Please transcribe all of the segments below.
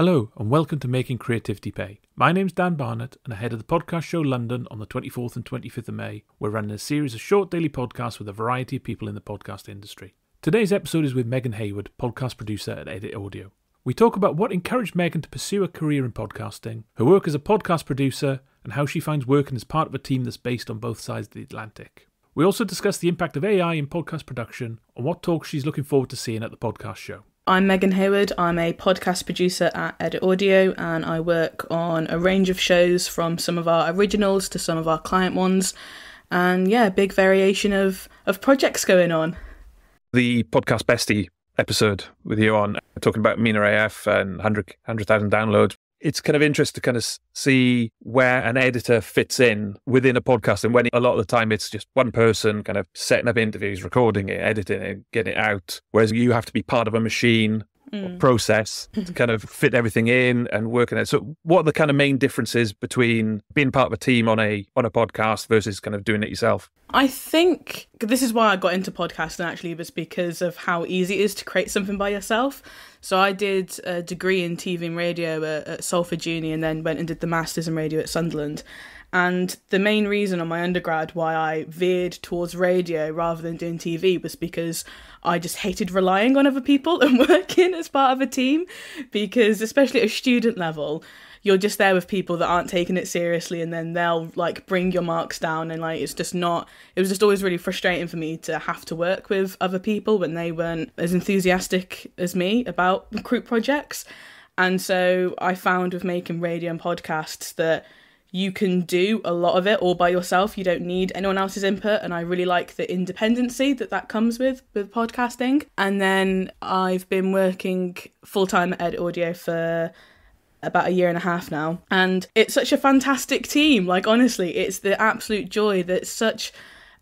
Hello and welcome to Making Creativity Pay. My name's Dan Barnett and ahead of the podcast show London on the 24th and 25th of May, we're running a series of short daily podcasts with a variety of people in the podcast industry. Today's episode is with Megan Hayward, podcast producer at editaudio. We talk about what encouraged Megan to pursue a career in podcasting, her work as a podcast producer, and how she finds working as part of a team that's based on both sides of the Atlantic. We also discuss the impact of AI in podcast production and what talks she's looking forward to seeing at the podcast show. I'm Megan Hayward. I'm a podcast producer at editaudio and I work on a range of shows from some of our originals to some of our client ones. And yeah, big variation of projects going on. The Podcast Bestie episode with you on, talking about Mina AF and 100,000 downloads. It's kind of interesting to kind of see where an editor fits in within a podcast, and when a lot of the time it's just one person kind of setting up interviews, recording it, editing it, getting it out, whereas you have to be part of a machine or process to kind of fit everything in and work in it. So what are the kind of main differences between being part of a team on a podcast versus kind of doing it yourself? I think this is why I got into podcasting actually, was because of how easy it is to create something by yourself. So I did a degree in TV and radio at Salford Uni and then went and did the Masters in Radio at Sunderland. And the main reason on my undergrad why I veered towards radio rather than doing TV was because I just hated relying on other people and working as part of a team, because especially at a student level, you're just there with people that aren't taking it seriously, and then they'll like bring your marks down, and like it was just always really frustrating for me to have to work with other people when they weren't as enthusiastic as me about group projects. And so I found with making radio and podcasts that you can do a lot of it all by yourself. You don't need anyone else's input. And I really like the independency that comes with podcasting. And then I've been working full-time at editaudio for about a year and a half now. And it's such a fantastic team. Like, honestly, it's the absolute joy. That's such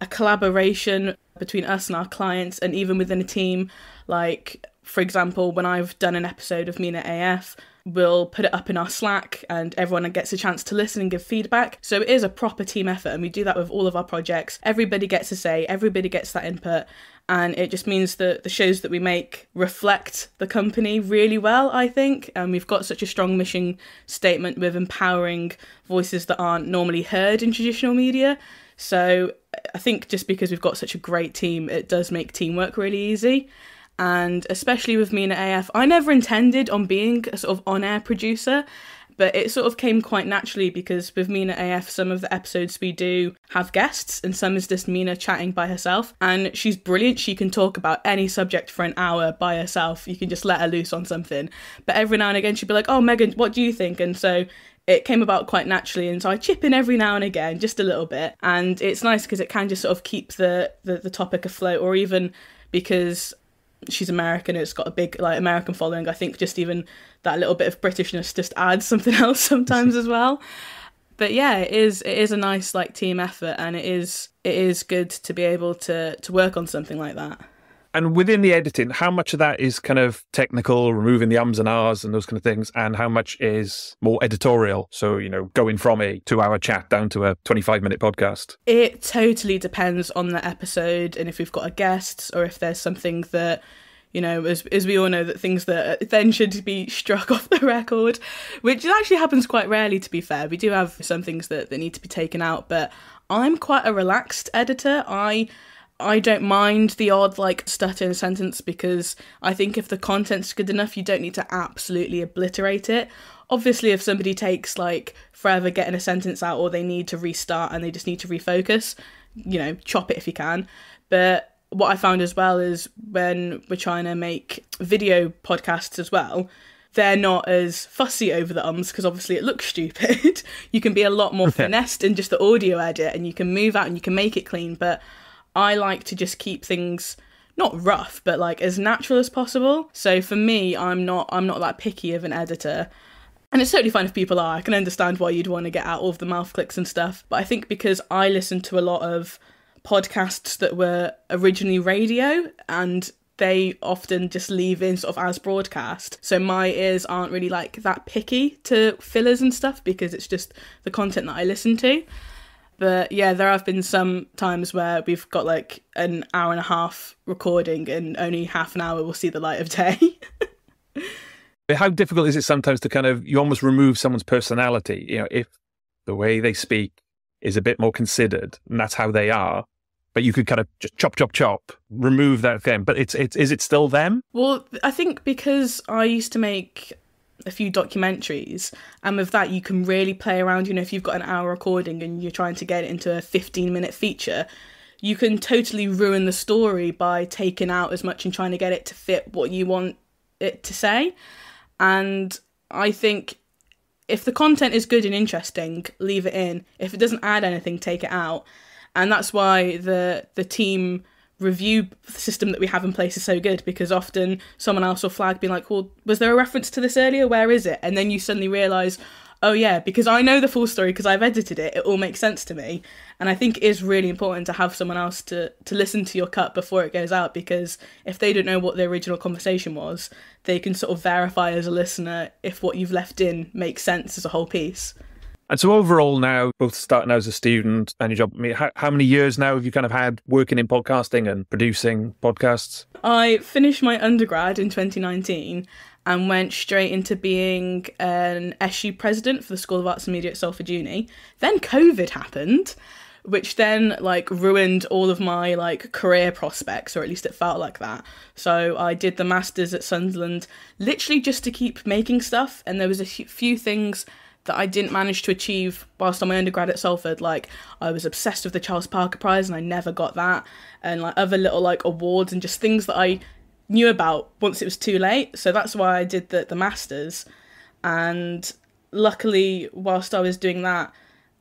a collaboration between us and our clients, and even within a team. Like, for example, when I've done an episode of Mina AF, we'll put it up in our Slack and everyone gets a chance to listen and give feedback. So it is a proper team effort, and we do that with all of our projects. Everybody gets a say, everybody gets that input, and it just means that the shows that we make reflect the company really well, I think. And we've got such a strong mission statement with empowering voices that aren't normally heard in traditional media. So I think just because we've got such a great team, it does make teamwork really easy. And especially with Mina AF, I never intended on being a sort of on-air producer, but it sort of came quite naturally because with Mina AF, some of the episodes we do have guests and some is just Mina chatting by herself. And she's brilliant. She can talk about any subject for an hour by herself. You can just let her loose on something. But every now and again, she'd be like, oh, Megan, what do you think? And so it came about quite naturally. And so I chip in every now and again, just a little bit. And it's nice because it can just sort of keep the topic afloat, or even because she's American, it's got a big like American following. I think just even that little bit of Britishness just adds something else sometimes as well. But yeah, it is a nice like team effort, and it is good to be able to work on something like that. And within the editing, how much of that is kind of technical, removing the ums and ahs and those kind of things, and how much is more editorial? So, you know, going from a 2-hour chat down to a 25-minute podcast? It totally depends on the episode, and if we've got a guest, or if there's something that, you know, as we all know, that things that then should be struck off the record, which actually happens quite rarely, to be fair. We do have some things that need to be taken out, but I'm quite a relaxed editor. I don't mind the odd like stutter in a sentence, because I think if the content's good enough, you don't need to absolutely obliterate it. Obviously, if somebody takes like forever getting a sentence out, or they need to restart and they just need to refocus, you know, chop it if you can. But what I found as well is when we're trying to make video podcasts as well, they're not as fussy over the ums, because obviously it looks stupid. You can be a lot more finessed in just the audio edit, and you can move out and you can make it clean. But I like to just keep things not rough, but like as natural as possible. So for me, I'm not that picky of an editor. And it's totally fine if people are. I can understand why you'd want to get out all of the mouth clicks and stuff. But I think because I listen to a lot of podcasts that were originally radio, and they often just leave in sort of as broadcast. So my ears aren't really like that picky to fillers and stuff, because it's just the content that I listen to. But yeah, there have been some times where we've got like an hour and a half recording and only half an hour will see the light of day. How difficult is it sometimes to kind of, you almost remove someone's personality? You know, if the way they speak is a bit more considered and that's how they are, but you could kind of just chop, remove that thing. But is it still them? Well, I think because I used to make a few documentaries, and with that you can really play around. You know, if you've got an hour recording and you're trying to get it into a 15-minute feature, you can totally ruin the story by taking out as much and trying to get it to fit what you want it to say. And I think if the content is good and interesting, leave it in. If it doesn't add anything, take it out. And that's why the team review system that we have in place is so good, because often someone else will flag being like, well, was there a reference to this earlier? Where is it? And then you suddenly realise, oh yeah, because I know the full story because I've edited it, it all makes sense to me. And I think it is really important to have someone else to listen to your cut before it goes out, because if they don't know what the original conversation was, they can sort of verify as a listener if what you've left in makes sense as a whole piece. And so overall now, both starting out as a student and your job, I mean, how many years now have you kind of had working in podcasting and producing podcasts? I finished my undergrad in 2019 and went straight into being an SU president for the School of Arts and Media at Salford Uni. Then COVID happened, which then ruined all of my career prospects, or at least it felt like that. So I did the masters at Sunderland literally just to keep making stuff, and there was a few things that I didn't manage to achieve whilst on my undergrad at Salford. I was obsessed with the Charles Parker Prize and I never got that, and other little awards and just things that I knew about once it was too late. So that's why I did the masters. And luckily, whilst I was doing that,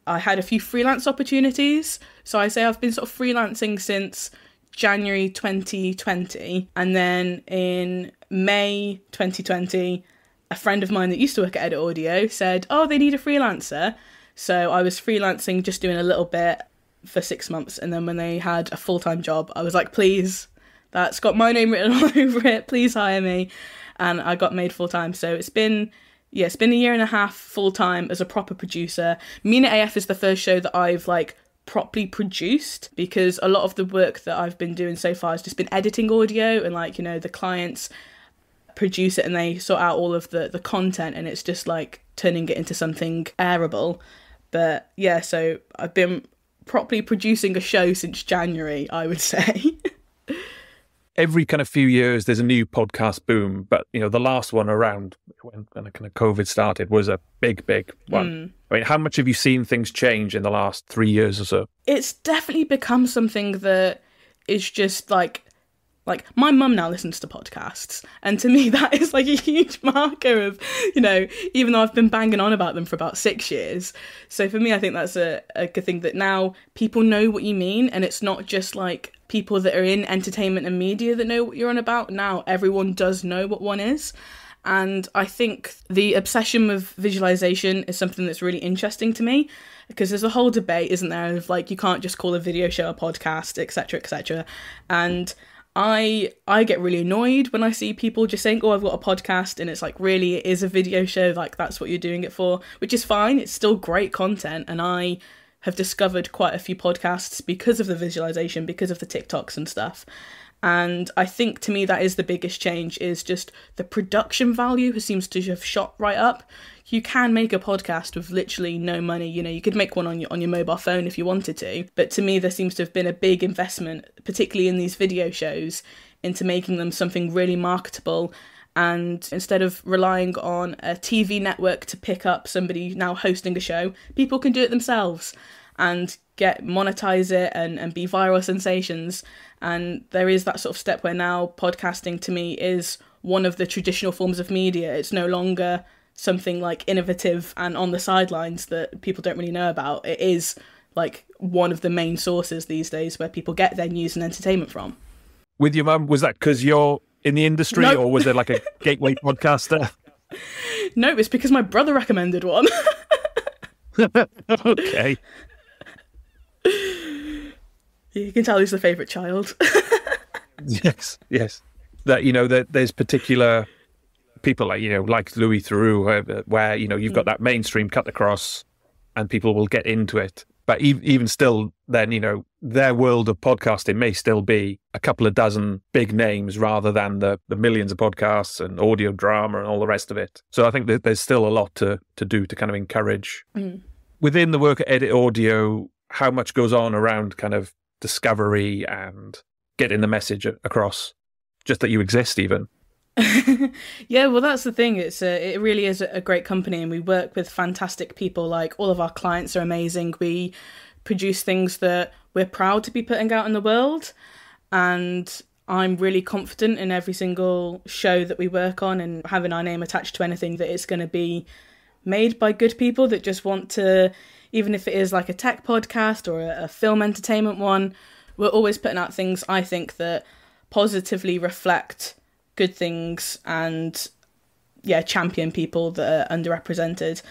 I had a few freelance opportunities. So I say I've been sort of freelancing since January 2020, and then in May 2020 a friend of mine that used to work at editaudio said, oh, they need a freelancer. So I was freelancing, just doing a little bit for 6 months. And then when they had a full-time job, I was like, please, that's got my name written all over it. Please hire me. And I got made full-time. So it's been a year and a half full-time as a proper producer. Mina AF is the first show that I've properly produced, because a lot of the work that I've been doing so far has just been editing audio, and the clients produce it and they sort out all of the content, and it's just turning it into something airable. But yeah, so I've been properly producing a show since January, I would say. Every kind of few years there's a new podcast boom, but the last one around when kind of COVID started was a big one. I mean, how much have you seen things change in the last 3 years or so? It's definitely become something that is just my mum now listens to podcasts, and to me that is a huge marker of, even though I've been banging on about them for about 6 years. So for me, I think that's a good thing, that now people know what you mean, and it's not just people that are in entertainment and media that know what you're on about. Now everyone does know what one is. And I think the obsession with visualization is something that's really interesting to me, because there's a whole debate, isn't there, of you can't just call a video show a podcast, etc., etc. And I get really annoyed when I see people just saying, oh, I've got a podcast, and it's really, it is a video show, that's what you're doing it for, which is fine. It's still great content, and I have discovered quite a few podcasts because of the visualization, because of the TikToks and stuff. And I think to me that is the biggest change, is just the production value seems to have shot right up. You can make a podcast with literally no money. You could make one on your mobile phone if you wanted to. But to me, there seems to have been a big investment, particularly in these video shows, into making them something really marketable. And instead of relying on a TV network to pick up somebody now hosting a show, people can do it themselves and monetize it and be viral sensations. And there is that sort of step where now podcasting to me is one of the traditional forms of media. It's no longer something innovative and on the sidelines that people don't really know about. It is one of the main sources these days where people get their news and entertainment from. With your mum, was that because you're in the industry, Nope. or was there a gateway podcaster? No, it's because my brother recommended one. Okay. You can tell who's the favourite child. Yes. That, that there's particular people like Louis Theroux, where, you've got that mainstream cut across and people will get into it. But even still, then, their world of podcasting may still be a couple of dozen big names rather than the millions of podcasts and audio drama and all the rest of it. So I think that there's still a lot to do to kind of encourage. Within the work at Edit Audio, how much goes on around kind of discovery and getting the message across, just that you exist even? Yeah, well, that's the thing. It really is a great company, and we work with fantastic people. Like, all of our clients are amazing. We produce things that we're proud to be putting out in the world, and I'm really confident in every single show that we work on, and having our name attached to anything, that it's going to be made by good people that just want to, even if it is like a tech podcast or a film entertainment one, we're always putting out things, I think, that positively reflect good things and champion people that are underrepresented.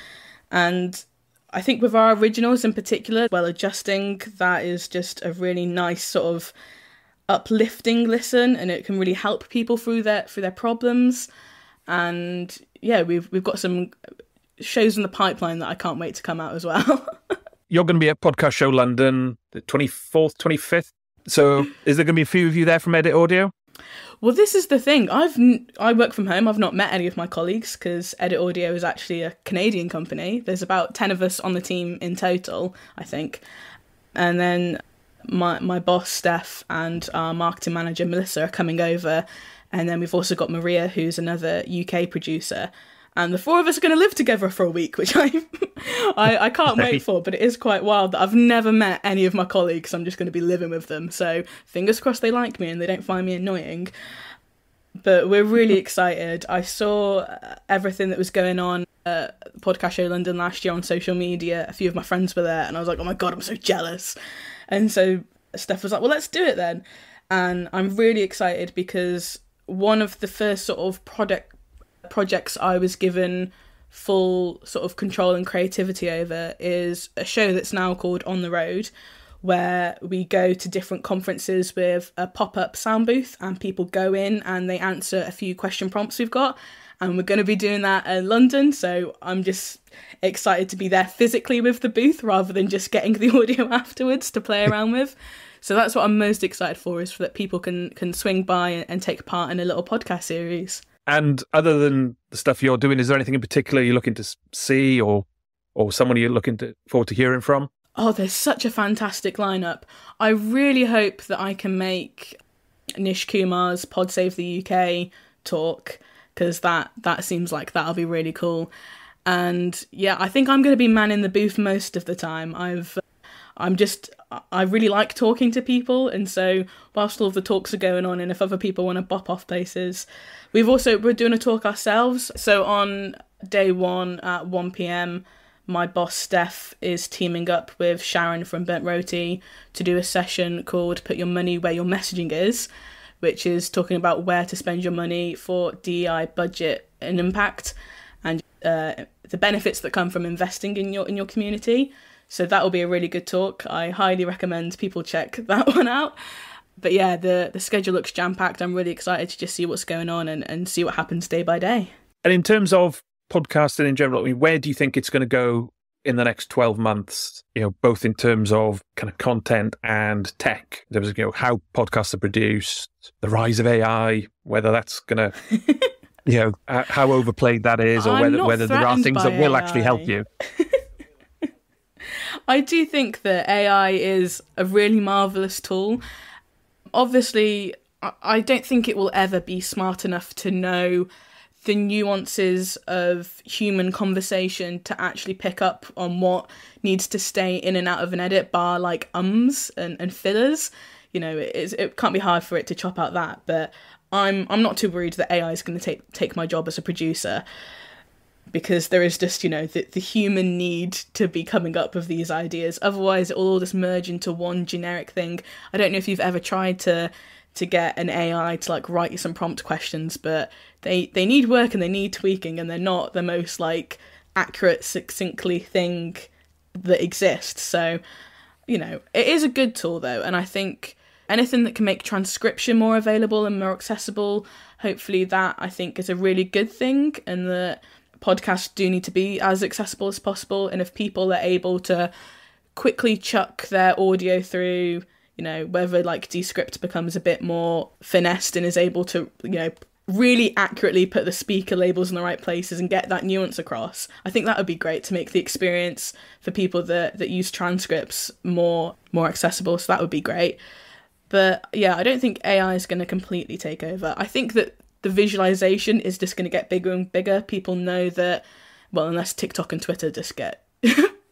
And I think with our originals in particular, well, adjusting, that is just a really nice sort of uplifting listen, and it can really help people through their problems. And we've got some shows in the pipeline that I can't wait to come out as well. You're going to be at Podcast Show London the 24th, 25th. So is there going to be a few of you there from Edit Audio? Well, this is the thing. I work from home. I've not met any of my colleagues because Edit Audio is actually a Canadian company. There's about 10 of us on the team in total, I think. And then my boss, Steph, and our marketing manager, Melissa, are coming over. And then we've also got Maria, who's another UK producer. And the four of us are going to live together for a week, which I can't wait for. But it is quite wild that I've never met any of my colleagues. I'm just going to be living with them. So fingers crossed they like me and they don't find me annoying. But we're really excited. I saw everything that was going on at Podcast Show London last year on social media. A few of my friends were there and I was like, oh my God, I'm so jealous. And so Steph was like, well, let's do it then. And I'm really excited because one of the first sort of projects I was given full sort of control and creativity over is a show that's now called On the Road, where we go to different conferences with a pop-up sound booth and people go in and they answer a few question prompts we've got, and we're going to be doing that in London. So I'm just excited to be there physically with the booth rather than just getting the audio afterwards to play around with. So that's what I'm most excited for, is that people can swing by and take part in a little podcast series. And other than the stuff you're doing, is there anything in particular you're looking to see or someone you're looking forward to hearing from? Oh, there's such a fantastic lineup. I really hope that I can make Nish Kumar's Pod Save the UK talk, because that seems like that'll be really cool. And yeah, I think I'm going to be manning the booth most of the time. I really like talking to people, and so whilst all of the talks are going on, and if other people want to bop off places, we're doing a talk ourselves. So on day one at 1 p.m, my boss Steph is teaming up with Sharon from Burnt Roti to do a session called Put Your Money Where Your Messaging Is, which is talking about where to spend your money for DEI, budget and impact, and the benefits that come from investing in your community. So that will be a really good talk. I highly recommend people check that one out. But yeah, the schedule looks jam-packed. I'm really excited to just see what's going on and see what happens day by day. And in terms of podcasting in general, I mean, where do you think it's going to go in the next 12 months, both in terms of kind of content and tech? There was, how podcasts are produced, the rise of AI, whether that's going to, how overplayed that is, or whether there are things that will actually help you. I do think that AI is a really marvellous tool. Obviously, I don't think it will ever be smart enough to know the nuances of human conversation to actually pick up on what needs to stay in and out of an edit, bar like ums and fillers. It can't be hard for it to chop out that, but I'm not too worried that AI is going to take my job as a producer, because there is just, the human need to be coming up with these ideas. Otherwise, it will all just merge into one generic thing. I don't know if you've ever tried to get an AI to like write you some prompt questions, but they need work and they need tweaking, and they're not the most like accurate, succinctly thing that exists. So, it is a good tool though, and I think anything that can make transcription more available and more accessible, hopefully that I think is a really good thing, and that podcasts do need to be as accessible as possible. And if people are able to quickly chuck their audio through, you know, whether like Descript becomes a bit more finessed and is able to, you know, really accurately put the speaker labels in the right places and get that nuance across. I think that would be great to make the experience for people that use transcripts more accessible. So that would be great. But yeah, I don't think AI is going to completely take over. I think that the visualization is just going to get bigger and bigger. People know that, well, unless TikTok and Twitter just get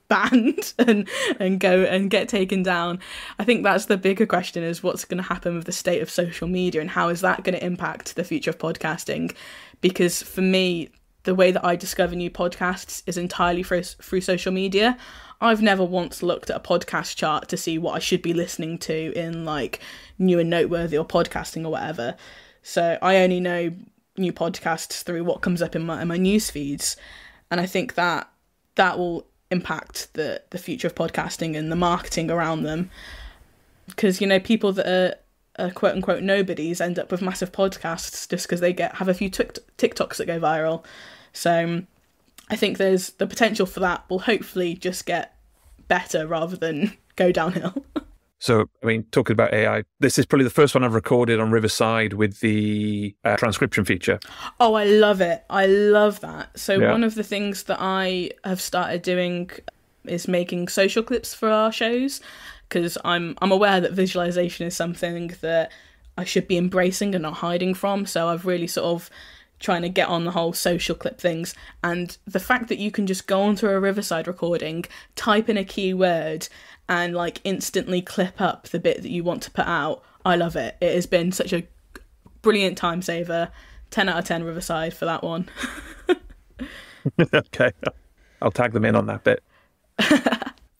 banned and go and get taken down. I think that's the bigger question, is what's going to happen with the state of social media and how is that going to impact the future of podcasting? Because for me, the way that I discover new podcasts is entirely through social media. I've never once looked at a podcast chart to see what I should be listening to in like New and Noteworthy or Podcasting or whatever. So I only know new podcasts through what comes up in my news feeds. And I think that will impact the future of podcasting and the marketing around them, because, you know, people that are quote unquote nobodies end up with massive podcasts just because they have a few TikToks that go viral. So I think there's the potential for that will hopefully just get better rather than go downhill. So, I mean, talking about AI, this is probably the first one I've recorded on Riverside with the transcription feature. Oh, I love it. I love that. So One of the things that I have started doing is making social clips for our shows, because I'm aware that visualization is something that I should be embracing and not hiding from. So I've really sort of trying to get on the whole social clip things. And the fact that you can just go onto a Riverside recording, type in a keyword, and like instantly clip up the bit that you want to put out. I love it. It has been such a brilliant time saver. 10 out of 10 Riverside for that one. Okay. I'll tag them in on that bit.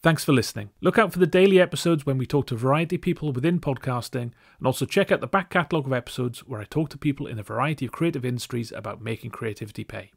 Thanks for listening. Look out for the daily episodes when we talk to variety people within podcasting, and also check out the back catalogue of episodes where I talk to people in a variety of creative industries about making creativity pay.